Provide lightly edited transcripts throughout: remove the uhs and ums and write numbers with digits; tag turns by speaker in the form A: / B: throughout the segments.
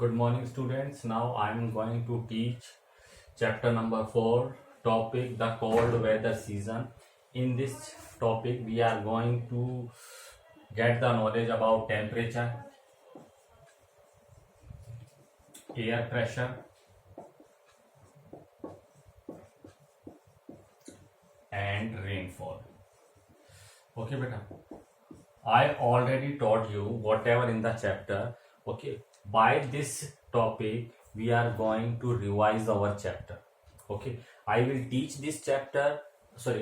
A: Good morning, students. Now I am going to teach chapter number 4, topic the cold weather season. In this topic, we are going to get the knowledge about temperature, air pressure, and rainfall. Okay, beta. I already taught you whatever in the chapter. Okay, by this topic we are going to revise our chapter. Okay, I will teach this chapter,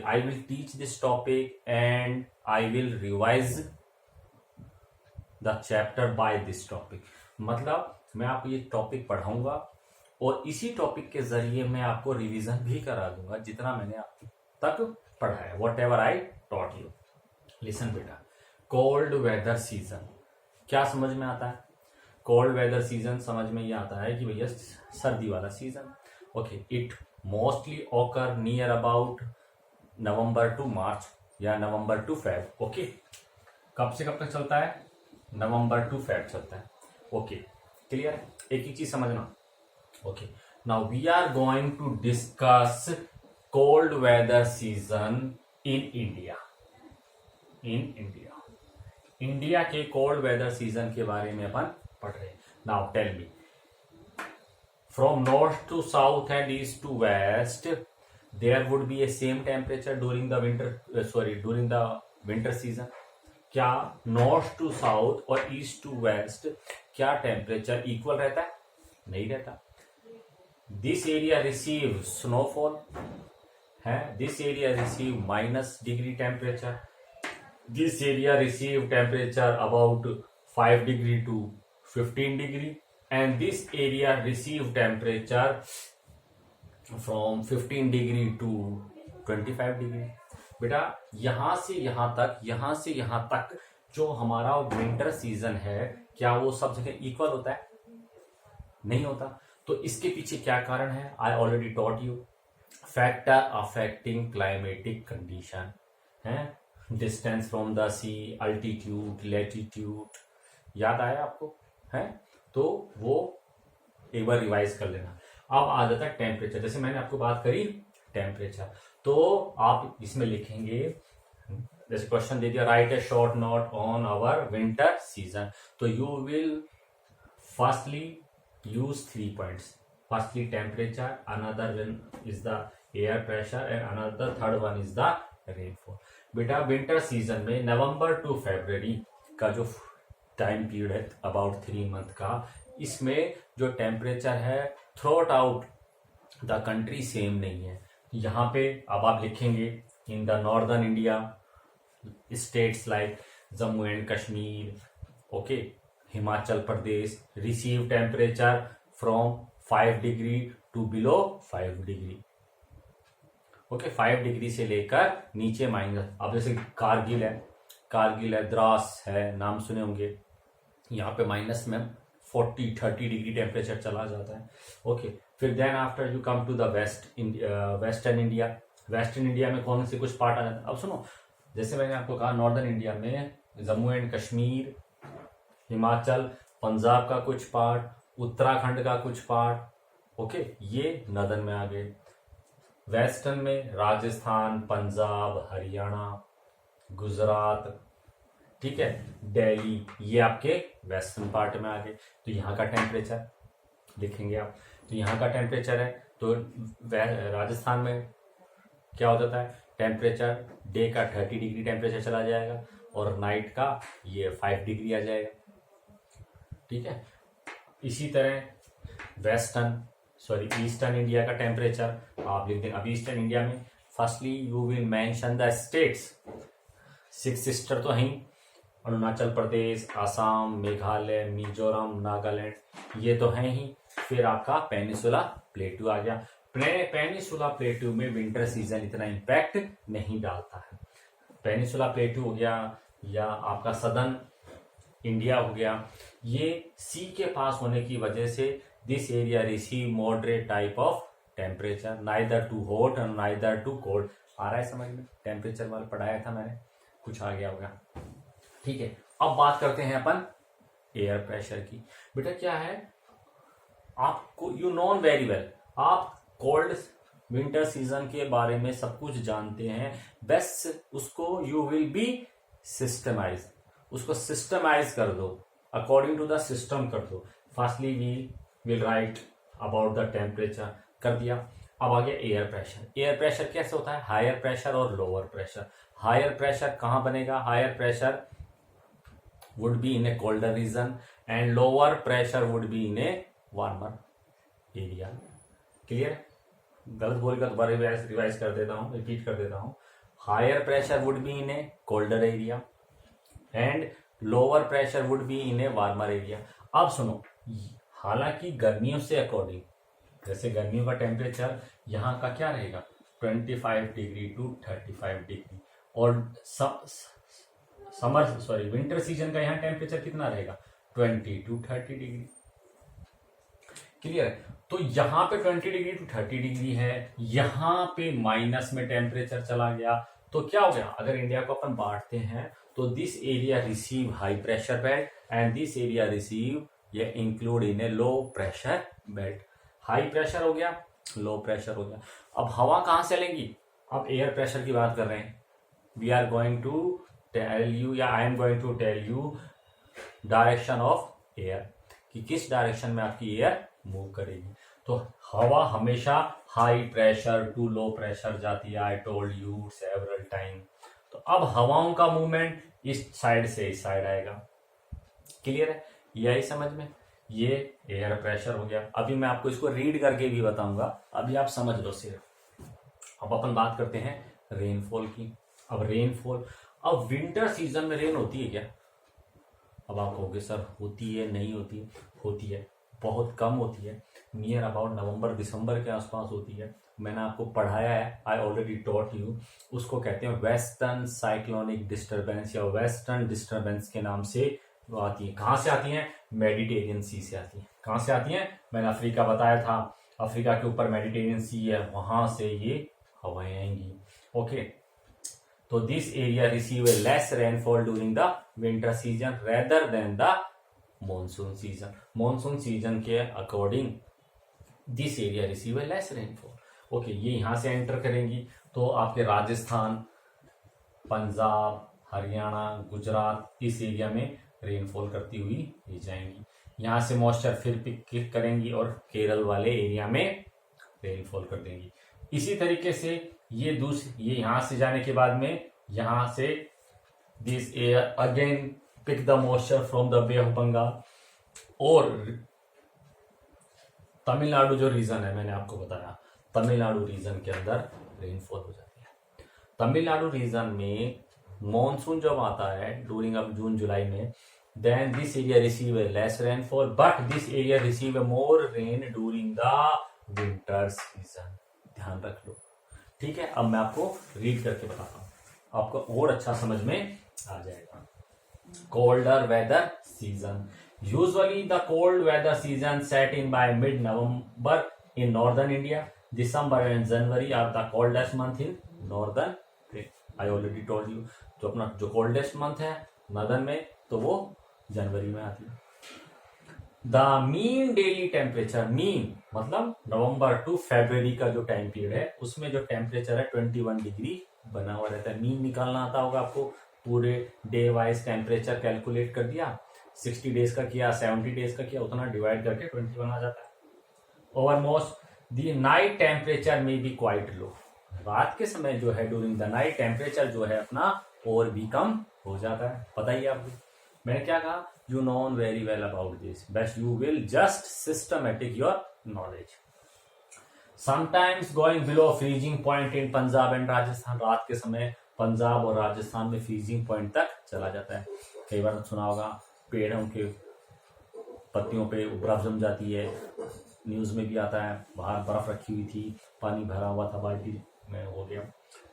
A: I will teach this topic and I will revise the chapter by this topic. मतलब मैं आपको ये topic पढ़ाऊंगा और इसी topic के जरिए मैं आपको रिवीजन भी करा दूंगा जितना मैंने आप तक पढ़ाया. What ever I taught you. Listen बेटा, कोल्ड वेदर सीजन क्या समझ में आता है? कोल्ड वेदर सीजन समझ में ये आता है कि भैया सर्दी वाला season. Okay, it mostly occur near about November to March या नवंबर टू फेब. ओके, कब से कब तक चलता है? नवंबर टू फेब चलता है. Okay, clear? एक ही चीज समझना. Okay, now we are going to discuss cold weather season in India. India के कोल्ड वेदर सीजन के बारे में अपन पढ़ रहे हैं. Now tell me, from north to south and east to west there would be a same temperature during the winter season. क्या north to south और ईस्ट टू वेस्ट क्या टेम्परेचर इक्वल रहता है? नहीं रहता. दिस एरिया रिसीव स्नोफॉल है, this area receive -degree temperature, this area receive temperature about 5 degree to 15 degree and this area receive temperature from 15 degree to 25 degree. बेटा यहां से यहां तक जो हमारा विंटर सीजन है क्या वो सब जगह इक्वल होता है? नहीं होता. तो इसके पीछे क्या कारण है? I already taught you. Factor affecting climatic condition है, distance from the sea, altitude, latitude. याद आया आपको? है तो वो एक बार रिवाइज कर लेना. अब आ जाता है टेम्परेचर. जैसे मैंने आपको बात करी टेम्परेचर, तो आप इसमें लिखेंगे, जैसे क्वेश्चन दे दिया, write a short note on our winter season. तो you will firstly use 3 points. Firstly temperature, another one is the air pressure and another third one is the rainfall. बेटा विंटर सीजन में November to February का जो time period है about 3 month का, इसमें जो temperature है throughout the country same नहीं है. यहाँ पे अब आप लिखेंगे in the northern India states like Jammu and Kashmir, okay, Himachal Pradesh receive temperature from 5 degree to below 5 degree. Okay, 5 degree से लेकर नीचे माइनस. अब जैसे कारगिल है, द्रास है, नाम सुने होंगे. यहाँ पे माइनस में 40-30 डिग्री टेम्परेचर चला जाता है. ओके, फिर then after you come to the western India. Western India में कौन से कुछ पार्ट आ जाता है? अब सुनो, जैसे मैंने आपको कहा नॉर्दर्न इंडिया में जम्मू एंड कश्मीर, हिमाचल, पंजाब का कुछ पार्ट, उत्तराखंड का कुछ पार्ट. ओके, ये नॉर्दर्न में आ गए. वेस्टर्न में राजस्थान, पंजाब, हरियाणा, गुजरात, ठीक है, दिल्ली, ये आपके वेस्टर्न पार्ट में आ गए. तो यहाँ का टेम्परेचर लिखेंगे आप. तो यहाँ का टेम्परेचर है तो राजस्थान में क्या हो जाता है? टेम्परेचर डे का 30 डिग्री टेम्परेचर चला जाएगा और नाइट का ये 5 डिग्री आ जाएगा. ठीक है, इसी तरह ईस्टर्न इंडिया का टेम्परेचर आप लिख दें. अब ईस्टर्न इंडिया में firstly you will mention the states. 6 sister तो हैं, अरुणाचल प्रदेश, आसाम, मेघालय, मिजोरम, नागालैंड, ये तो हैं ही. फिर आपका पेनिसुला प्लेट्यू आ गया. पेनिसुला प्लेट्यू में विंटर सीजन इतना इम्पैक्ट नहीं डालता है. पेनिसुला प्लेट्यू हो गया या आपका सदर्न इंडिया हो गया, ये सी के पास होने की वजह से this area receive moderate type of temperature, neither too hot और नाइदर टू कोल्ड. आ रहा है समझ में? टेम्परेचर वाला पढ़ाया था मैंने, कुछ आ गया होगा. ठीक है, अब बात करते हैं अपन एयर प्रेशर की. बेटा क्या है, आपको यू नोन वेरी वेल, आप कोल्ड विंटर सीजन के बारे में सब कुछ जानते हैं, बस उसको यू विल बी सिस्टमाइज, उसको सिस्टमाइज कर दो, अकॉर्डिंग टू द सिस्टम कर दो। Firstly we will write about the temperature, कर दिया। अब आ गया एयर प्रेशर। एयर प्रेशर कैसे होता है, हायर प्रेशर और लोअर प्रेशर। हायर प्रेशर कहां बनेगा, higher pressure would be in a colder region and lower pressure would be in a warmer area। Clear, गलत बोलेगा दोबारा रिवाइज कर देता हूं, रिपीट कर देता हूं। Higher pressure would be in a colder area and lower pressure would be in a warmer area. अब सुनो, हालांकि गर्मियों से अकॉर्डिंग, जैसे गर्मियों का टेम्परेचर यहाँ का क्या रहेगा 25 डिग्री टू 35 डिग्री, और विंटर सीजन का यहाँ टेम्परेचर कितना रहेगा 20 टू 30 डिग्री। क्लियर है, तो यहाँ पे 20 डिग्री टू 30 डिग्री है, यहाँ पे माइनस में टेम्परेचर चला गया, तो क्या हो गया, अगर इंडिया को अपन बांटते हैं तो this area receive high pressure belt and this area receive ये include in a low pressure belt. High pressure हो गया, लो प्रेशर हो गया। अब हवा कहां से लेंगी, अब एयर प्रेशर की बात कर रहे हैं। We are going to tell you, या I am going to tell you direction of air, कि किस डायरेक्शन में आपकी एयर मूव करेगी। तो हवा हमेशा high pressure to low pressure जाती है, I told you several time. तो अब हवाओं का मूवमेंट इस साइड से इस साइड आएगा। क्लियर है, यही समझ में, ये एयर प्रेशर हो गया। अभी मैं आपको इसको रीड करके भी बताऊंगा, अभी आप समझ लो सिर्फ। अब अपन बात करते हैं रेनफॉल की। अब रेनफॉल, अब विंटर सीजन में रेन होती है क्या, अब आप कहोगे सर होती है नहीं होती, होती है, बहुत कम होती है, नियर अबाउट नवंबर दिसंबर के आसपास होती है। मैंने आपको पढ़ाया है, आई ऑलरेडी टॉट यू, उसको कहते हैं वेस्टर्न साइक्लोनिक डिस्टर्बेंस या वेस्टर्न डिस्टर्बेंस के नाम से वो आती है। कहां से आती है, मेडिटेरियन सी से आती है। कहां से आती है, मैंने अफ्रीका बताया था, अफ्रीका के ऊपर मेडिटेरियन सी है, वहां से ये हवाएं आएंगी। ओके, तो this area receive a less rainfall during the winter season rather than the monsoon season. Monsoon season के according this area receive a less rainfall. Okay, ये यहां से एंटर करेंगी तो आपके राजस्थान, पंजाब, हरियाणा, गुजरात, इस एरिया में रेनफॉल करती हुई ये जाएंगी। यहां से मॉइस्चर फिर पिक करेंगी और केरल वाले एरिया में रेनफॉल कर देंगी। इसी तरीके से ये ये यहां से जाने के बाद में यहां से this air again pick the moisture from the bay of Bengal, और तमिलनाडु जो रीजन है मैंने आपको बताया, तमिलनाडु रीजन के अंदर रेनफॉल हो जाती है। तमिलनाडु रीजन में मॉनसून जब आता है ड्यूरिंग अब जून जुलाई में, then this area receive a less rainfall but this area receive a more rain during the winter season. ध्यान रख लो, ठीक है। अब मैं आपको रीड करके बताता हूं, आपको और अच्छा समझ में आ जाएगा। Colder weather season, usually the cold weather season set in by mid November in northern India. December and January are the coldest month in northern. I already told you, जो अपना जो कोल्डेस्ट मंथ है northern में, तो वो जनवरी में आती है। The mean daily temperature, mean मतलब नवंबर टू फरवरी का जो टाइम पीरियड है उसमें जो टेम्परेचर है 21 डिग्री बना हुआ रहता है। मीन निकालना आता होगा आपको, पूरे डे वाइज टेम्परेचर कैलकुलेट कर दिया, 60 डेज का किया, 70 डेज का किया, उतना डिवाइड करके 21 आ जाता है। ओवरमोस्ट द नाइट टेम्परेचर में बी क्वाइट लो, रात के समय जो है ड्यूरिंग द नाइट टेम्परेचर जो है अपना और भी कम हो जाता है। बताइए आपको, मैंने क्या कहा, you known very well about this, बस you will just systematic your knowledge. Sometimes going below freezing point in Punjab and Rajasthan, रात के समय पंजाब और राजस्थान में फ्रीजिंग पॉइंट तक चला जाता है। कई बार सुना होगा पेड़ों के पत्तियों पे बर्फ जम जाती है, न्यूज में भी आता है, बाहर बर्फ रखी हुई थी, पानी भरा हुआ था बाल्टी में, हो गया।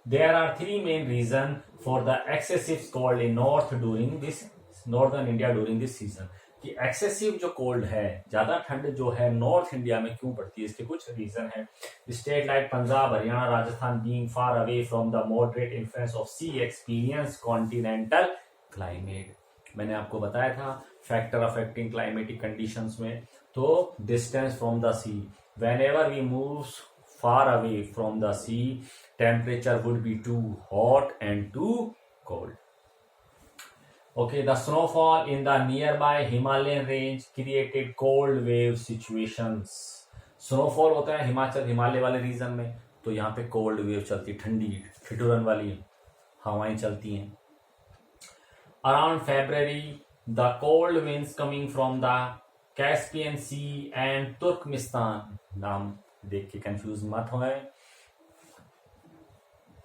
A: There are three main reasons for the excessive cold in northern India during this season। कि एक्सेसिव जो कोल्ड है, ज्यादा ठंड जो है नॉर्थ इंडिया में क्यों पड़ती है, इसके कुछ रीजन है। State like Punjab, Haryana, Rajasthan being far away from the moderate influence of sea experience continental climate. मैंने आपको बताया था फैक्टर अफेक्टिंग क्लाइमेटिक कंडीशंस में तो distance from the sea, whenever we move far away from the sea, temperature would be too hot and too cold. Okay, the snowfall in the nearby Himalayan range created cold wave situations. Snowfall होता है हिमाचल हिमालय वाले reason में, तो यहाँ पे cold wave चलती, ठंडी ठिठुरन वाली हवाएं चलती हैं. Around February the cold winds coming from the Caspian sea and Turkmenistan, नाम देख के कंफ्यूज मत हो.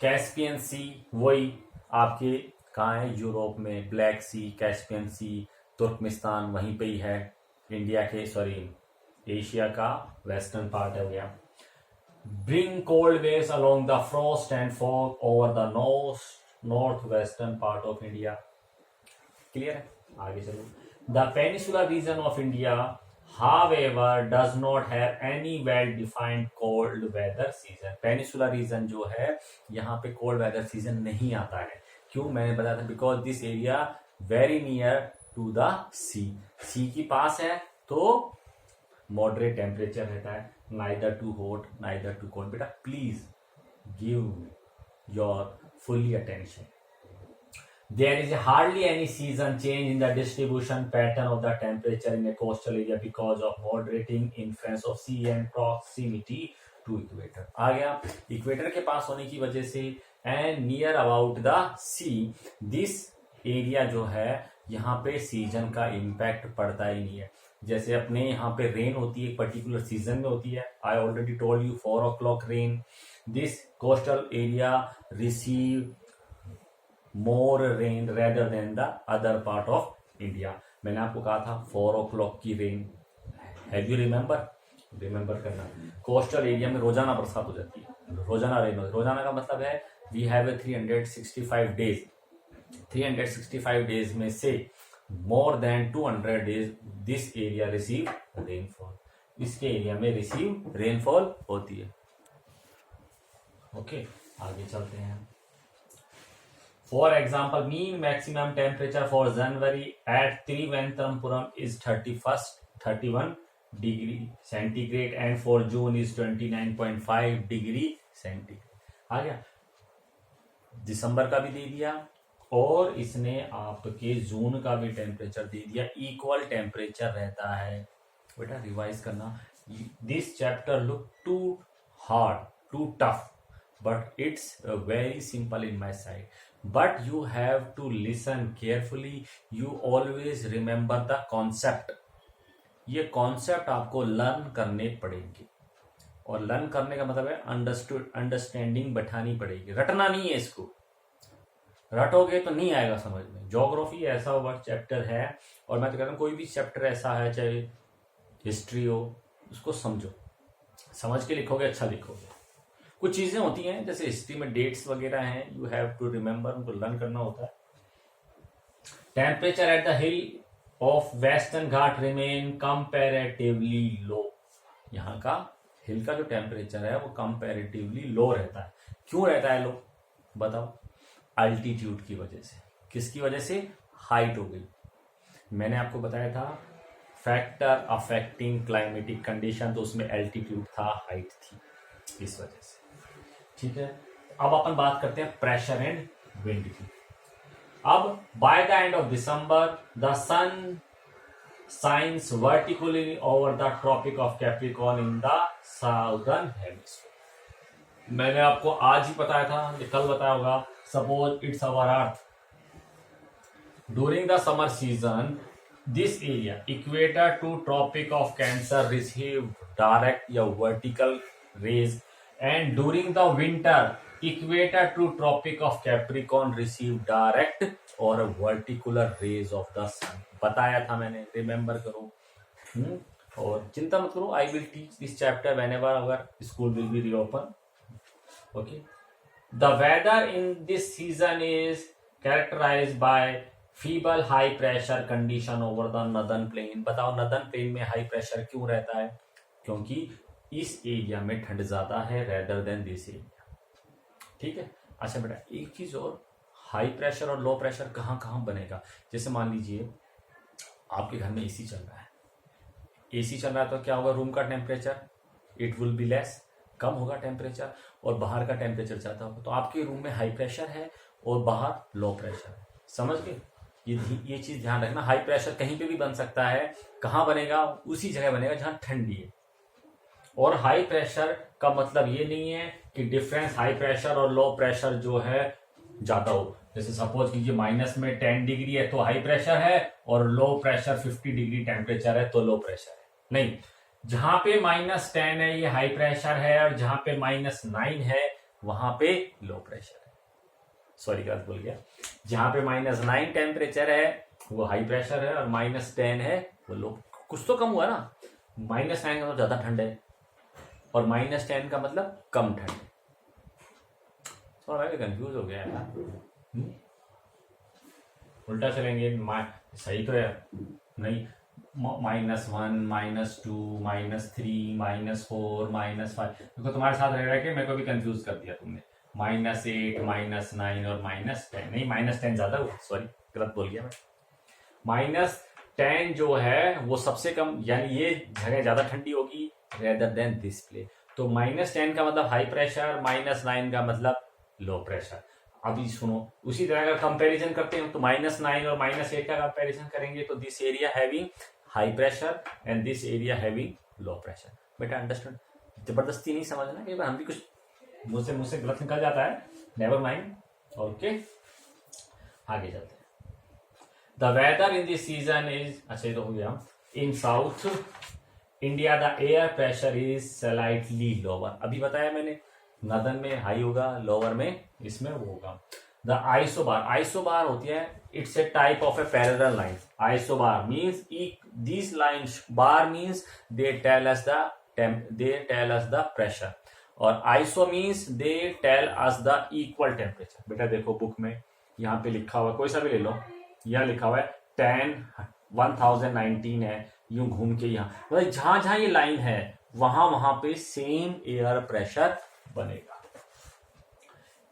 A: कैस्पियन सी वही आपके कहाँ है, यूरोप में, ब्लैक सी, कैस्पियन सी, तुर्कमिस्तान वहीं पे ही है, इंडिया के एशिया का वेस्टर्न पार्ट हो गया. Bring cold waves along the frost and fog over the north western part of India. Clear है, आगे चलो. The peninsular region of India however does not have any well defined cold weather season. Peninsular region जो है यहाँ पे cold weather season नहीं आता है. क्यों, मैंने बताया था, because this area very near to the sea, sea की पास है तो मॉडरेट टेम्परेचर रहता है, neither too hot neither too cold. बेटा please give your fully attention. There is hardly any season change in the distribution pattern of the temperature in a coastal area because of moderating influence of sea and proximity to equator. आ गया, equator के पास होने की वजह से and near about the sea, this area जो है यहाँ पे सीजन का इम्पैक्ट पड़ता ही नहीं है. जैसे अपने यहाँ पे रेन होती है एक पर्टिकुलर सीजन में होती है. I already told you 4 o'clock rain. This coastal area receive more rain rather than the other part of India. मैंने आपको कहा था 4 o'clock की रेन. हैव यू रिमेंबर करना. कोस्टल एरिया में रोजाना बरसात हो जाती है, रोजाना रेन हो. रोजाना का मतलब है वी हैव 365 डेज. 365 डेज में से more than 200 days this area receive rainfall. इसके एरिया में रिसीव रेनफॉल होती है. ओके, आगे चलते हैं. For example, mean maximum temperature for January at Trivandrum is 31 degree centigrade and for June is 29.5 degree centigrade. आ गया, दिसंबर का भी दे दिया और इसने आपके जून का भी टेम्परेचर दे दिया. इक्वल टेम्परेचर रहता है. बेटा रिवाइज करना. This chapter look too hard, too tough, but it's very simple in my side. But you have to listen carefully. You always remember the concept. ये कॉन्सेप्ट आपको लर्न करने पड़ेंगे और लर्न करने का मतलब है अंडरस्टैंडिंग बैठानी पड़ेगी. रटना नहीं है इसको, रटोगे तो नहीं आएगा समझ में. ज्योग्राफी ऐसा वर्ड चैप्टर है और मैं तो कहता हूँ कोई भी चैप्टर ऐसा है, चाहे हिस्ट्री हो, उसको समझो, समझ के लिखोगे अच्छा लिखोगे. कुछ चीजें होती हैं जैसे हिस्ट्री में डेट्स वगैरह हैं, यू हैव टू रिमेंबर, उनको लर्न करना होता है. Temperature at the hill of western Ghat remain comparatively low. यहाँ का हिल का जो टेम्परेचर है वो कंपैरेटिवली लो रहता है. क्यों रहता है लो, बताओ. अल्टीट्यूड की वजह से. किसकी वजह से, हाइट हो गई. मैंने आपको बताया था फैक्टर अफेक्टिंग क्लाइमेटिक कंडीशन, तो उसमें एल्टीट्यूड था, हाइट थी, इस वजह से. ठीक है, अब अपन बात करते हैं प्रेशर एंड विंड की. अब by the end of December the sun shines vertically over the Tropic of Capricorn in the southern hemisphere. मैंने आपको आज ही बताया था, ये कल बताया होगा. Suppose it's our earth. During the summer season this area equator to tropic of cancer receive direct या vertical rays, and during the winter equator to tropic of capricorn receive direct or vertical rays of the sun. बताया था मैंने, remember करो. और चिंता मत करो, I will teach this chapter whenever अगर school will be reopen. Okay, the weather in this season is characterised by feeble high pressure condition over the northern plain. बताओ नदर्न प्लेन में हाई प्रेशर क्यों रहता है, क्योंकि इस area में ठंड ज्यादा है रेदर देन दिस एरिया. ठीक है. अच्छा बेटा एक चीज और, हाई प्रेशर और लो प्रेशर कहाँ कहाँ बनेगा. जैसे मान लीजिए आपके घर में एसी चल रहा है, एसी चल रहा है तो क्या होगा, रूम का temperature it will be less, कम होगा टेम्परेचर, और बाहर का टेम्परेचर ज़्यादा होगा। तो आपके रूम में हाई प्रेशर है और बाहर लो प्रेशर है, समझ गए। ये चीज़ ध्यान रखना। हाई प्रेशर कहीं पे भी बन सकता है, कहाँ बनेगा, उसी जगह बनेगा जहाँ ठंडी है। और हाई प्रेशर का मतलब ये नहीं है कि डिफरेंस हाई प्रेशर और लो प्रेशर जो है ज़्यादा हो। जैसे सपोज कीजिए माइनस में 10 डिग्री है तो हाई प्रेशर है, और लो प्रेशर 50 डिग्री टेम्परेचर है तो लो प्रेशर है, नहीं। जहां पे -10 है ये हाई प्रेशर है, और जहां पे -9 है वहां पे लो प्रेशर है। सॉरी गलत बोल गया। जहां पे -9 टेम्परेचर है वो हाई प्रेशर है, और -10 है वो लो। कुछ तो कम हुआ ना, -9 का मतलब ज्यादा ठंड है, और -10 का मतलब कम ठंड है। तो मैं कंफ्यूज हो गया यार। उल्टा चलेंगे, सही तो है नहीं। -1 -2 -3 -4 -5, देखो तुम्हारे साथ रह रहा कि मेरे को भी कंफ्यूज कर दिया तुमने। -8 -9 और -10, नहीं -10 ज्यादा हुआ, सॉरी गलत बोल गया मैं। -10 जो है वो सबसे कम, यानी ये जगह ज्यादा ठंडी होगी रेदर देन दिस प्लेस। तो -10 का मतलब हाई प्रेशर, -9 का मतलब लो प्रेशर। अभी सुनो, उसी तरह अगर कंपैरिजन करते हैं तो -9 और -8 का कंपैरिजन करेंगे तो this area having high pressure and this area having low pressure. बेटा अंडरस्टैंड, जबरदस्ती नहीं समझना, कि हम भी कुछ मुंह से गलत निकल जाता है, नेवर माइंड। ओके, आगे चलते हैं। The weather in this season is, अच्छा ये तो हो गया। In south India the air pressure is slightly lower, अभी बताया मैंने, नदन में हाई होगा, लोअर में इसमें वो होगा। द आइसोबार, आइसोबार होती है, it's a type of A parallel line. Isobar means these lines, bar means they tell us the pressure, और iso means they tell us the equal temperature। बेटा देखो बुक में यहाँ पे लिखा हुआ, कोई सा भी ले लो, यहाँ लिखा हुआ है 1019 है, यूं घूम के यहाँ, मतलब जहां जहां ये लाइन है वहां पे सेम एयर प्रेशर बनेगा।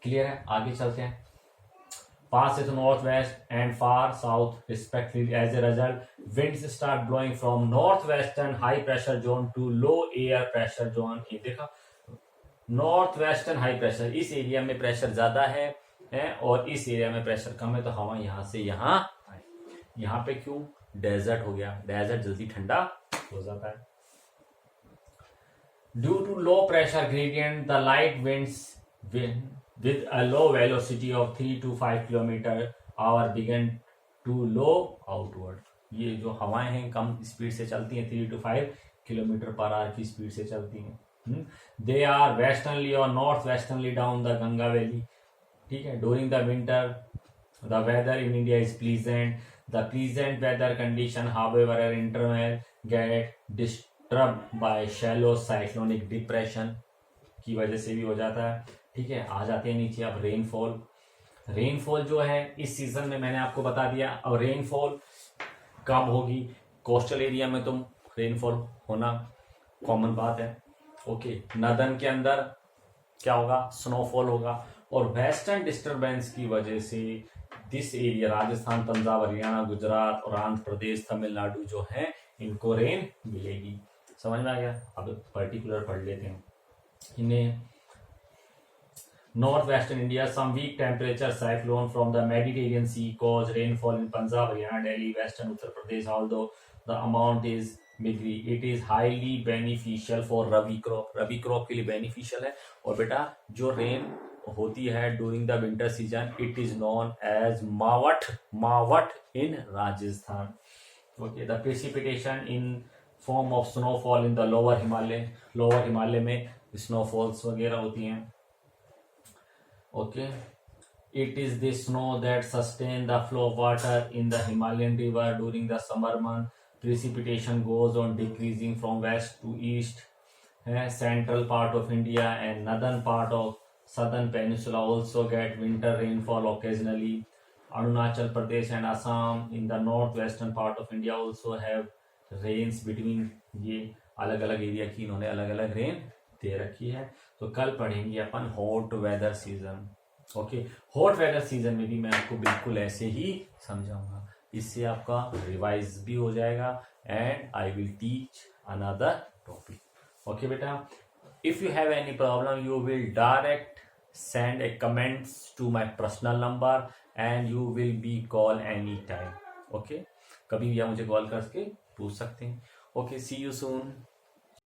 A: क्लियर है, आगे चलते हैं। Pass to northwest and far south respectively. As a result, winds start blowing from northwestern high pressure zone to low air pressure zone। ये देखा, नॉर्थ वेस्टर्न हाई प्रेशर, इस area में pressure ज्यादा है, और इस एरिया में प्रेशर कम है, तो हवा यहां से यहां आए। यहाँ पे क्यों, डेजर्ट हो गया, डेजर्ट जल्दी ठंडा हो जाता है। Due to low pressure gradient the light winds with a low velocity of 3 to 5 km/h begin to blow outward। ये जो हवाएं हैं कम स्पीड से चलती हैं, 3 to 5 km/h की स्पीड से चलती हैं। दे आर वेस्टर्नली और north westerly down the Ganga valley. ठीक है, during the winter the weather in India is pleasant. The pleasant weather condition however are interval get disturb by shallow cyclonic depression की वजह से भी हो जाता है। ठीक है, आ जाते हैं नीचे अब रेनफॉल। रेनफॉल जो है इस सीजन में मैंने आपको बता दिया। अब रेनफॉल कब होगी, कोस्टल एरिया में तो रेनफॉल होना कॉमन बात है। ओके, नदन के अंदर क्या होगा, स्नोफॉल होगा, और वेस्टर्न डिस्टरबेंस की वजह से दिस एरिया, राजस्थान, पंजाब, हरियाणा, गुजरात और आंध्र प्रदेश, तमिलनाडु जो है इनको रेन मिलेगी। समझ में आ गया। अब पर्टिकुलर पढ़ लेते हैं इन्हें। Northwestern India, some weak temperature cyclone from the Mediterranean Sea cause rainfall in Punjab, Haryana, Delhi, Western Uttar Pradesh. Although the amount is meager, it is highly beneficial for rabi crop। Rabi crop के लिए beneficial है। और बेटा जो rain होती है during the winter season, it is known as mawat in Rajasthan. Okay, the precipitation in form of snowfall in the lower Himalaya में snowfalls वगैरह होती हैं। Okay, it is the snow that sustain the flow of water in the Himalayan river during the summer month. Precipitation goes on decreasing from west to east. Central part of India and northern part of southern peninsula also get winter rainfall occasionally. Arunachal Pradesh and Assam in the northwestern part of India also have rains between। ये अलग अलग area की इन्होंने अलग अलग rain दे रखी है। तो कल पढ़ेंगे अपन hot weather season. Okay, hot weather season में भी मैं आपको बिल्कुल ऐसे ही समझाऊंगा, इससे आपका रिवाइज भी हो जाएगा and I will teach another topic. Okay beta, if you have any problem you will direct send a comments to my personal number and you will be call anytime. Okay, कभी भी आप मुझे call करके पूछ सकते हैं. Okay, see you soon.